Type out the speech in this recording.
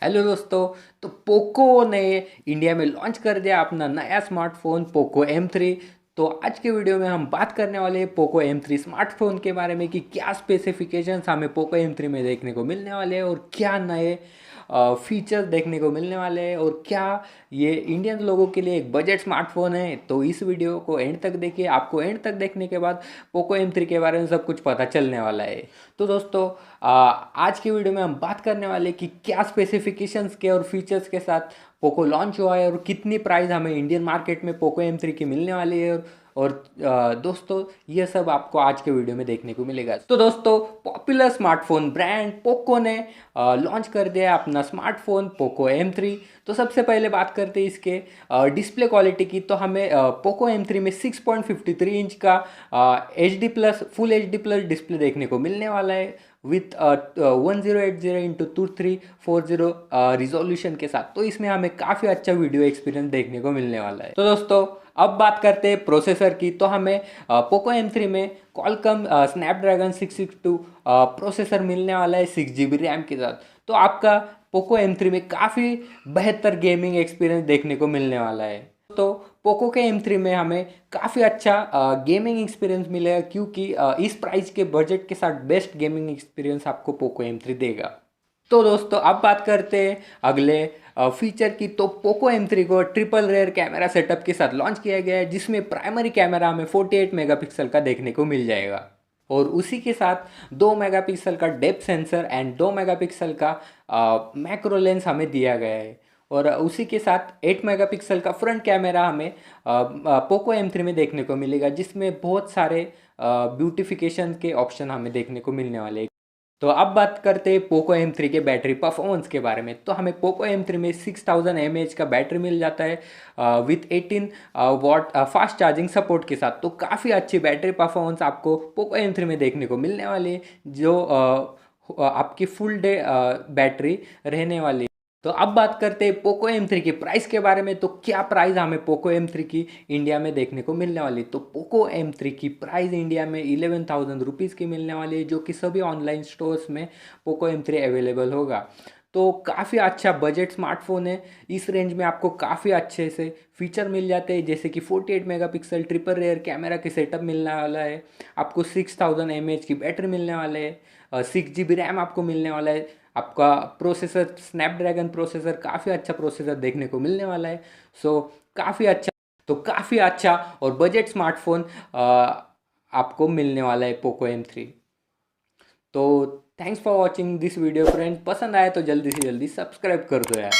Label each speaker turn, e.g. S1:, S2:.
S1: Hello दोस्तों। तो Poco ने इंडिया में लॉन्च कर दिया अपना नया स्मार्टफोन पोको M3। तो आज के वीडियो में हम बात करने वाले हैं पोको M3 स्मार्टफोन के बारे में कि क्या स्पेसिफिकेशंस हमें पोको M3 में देखने को मिलने वाले हैं और क्या नए फीचर्स देखने को मिलने वाले हैं और क्या ये इंडियन लोगों के लिए एक बजट स्मार्टफोन है। तो इस वीडियो को एंड तक देखिए, आपको एंड तक देखने के बाद पोको M3 के बारे में सब कुछ पता चलने वाला है। तो दोस्तों आज की वीडियो में हम बात करने वाले कि क्या स्पेसिफिकेशंस के और फीचर्स के साथ पोको लॉन्च हुआ है और कितनी प्राइस हमें इंडियन मार्केट में पोको M3 की मिलने वाली है। और दोस्तों ये सब आपको आज के वीडियो में देखने को मिलेगा। तो दोस्तों पॉपुलर स्मार्टफोन ब्रांड पोको ने लॉन्च कर दिया अपना स्मार्टफोन पोको M3। तो सबसे पहले बात करते हैं इसके डिस्प्ले क्वालिटी की। तो हमें पोको M3 में 6.53 इंच का HD plus full HD plus display देखने को मिलने वाला है विथ 1080x2340 रिजोल्यूशन के साथ। तो इसमें हमें काफ़ी अच्छा वीडियो एक्सपीरियंस देखने को मिलने वाला है। तो दोस्तों अब बात करते हैं प्रोसेसर की। तो हमें पोको M3 में कॉलकम स्नैपड्रैगन 662 प्रोसेसर मिलने वाला है 6 GB रैम के साथ। तो आपका पोको M3 में काफ़ी बेहतर गेमिंग एक्सपीरियंस देखने को मिलने वाला है। तो पोको के M3 में हमें काफ़ी अच्छा गेमिंग एक्सपीरियंस मिलेगा, क्योंकि इस प्राइस के बजट के साथ बेस्ट गेमिंग एक्सपीरियंस आपको पोको M3 देगा। तो दोस्तों अब बात करते हैं अगले फीचर की। तो पोको M3 को ट्रिपल रेयर कैमरा सेटअप के साथ लॉन्च किया गया है, जिसमें प्राइमरी कैमरा हमें 48 मेगापिक्सल का देखने को मिल जाएगा और उसी के साथ 2 मेगापिक्सल का डेप्थ सेंसर एंड 2 मेगापिक्सल का मैक्रो लेंस हमें दिया गया है। और उसी के साथ 8 मेगापिक्सल का फ्रंट कैमरा हमें पोको M3 में देखने को मिलेगा, जिसमें बहुत सारे ब्यूटिफिकेशन के ऑप्शन हमें देखने को मिलने वाले हैं। तो अब बात करते हैं पोको M3 के बैटरी परफॉर्मेंस के बारे में। तो हमें पोको M3 में 6000 mAh का बैटरी मिल जाता है with 18 watt fast charging support के साथ। तो काफ़ी अच्छी बैटरी परफॉर्मेंस आपको पोको M3 में देखने को मिलने वाली है, जो आपकी फुल डे बैटरी रहने वाली है। तो अब बात करते हैं पोको M3 की प्राइस के बारे में। तो क्या प्राइस हमें पोको M3 की इंडिया में देखने को मिलने वाली। तो पोको M3 की प्राइस इंडिया में 11,000 रुपीज़ की मिलने वाली है, जो कि सभी ऑनलाइन स्टोर्स में पोको M3 अवेलेबल होगा। तो काफ़ी अच्छा बजट स्मार्टफोन है। इस रेंज में आपको काफ़ी अच्छे से फीचर मिल जाते हैं, जैसे कि 48 मेगापिक्सल ट्रिपल रेयर कैमरा के सेटअप मिलने वाला है, आपको 6000 mAh की बैटरी मिलने वाले है, 6 GB रैम आपको मिलने वाला है, आपका प्रोसेसर स्नैपड्रैगन प्रोसेसर काफ़ी अच्छा प्रोसेसर देखने को मिलने वाला है। सो काफ़ी अच्छा, तो काफ़ी अच्छा और बजट स्मार्टफोन आपको मिलने वाला है पोको M3। तो thanks for watching this video friends. पसंद आए तो जल्दी से जल्दी सब्सक्राइब कर दो यार।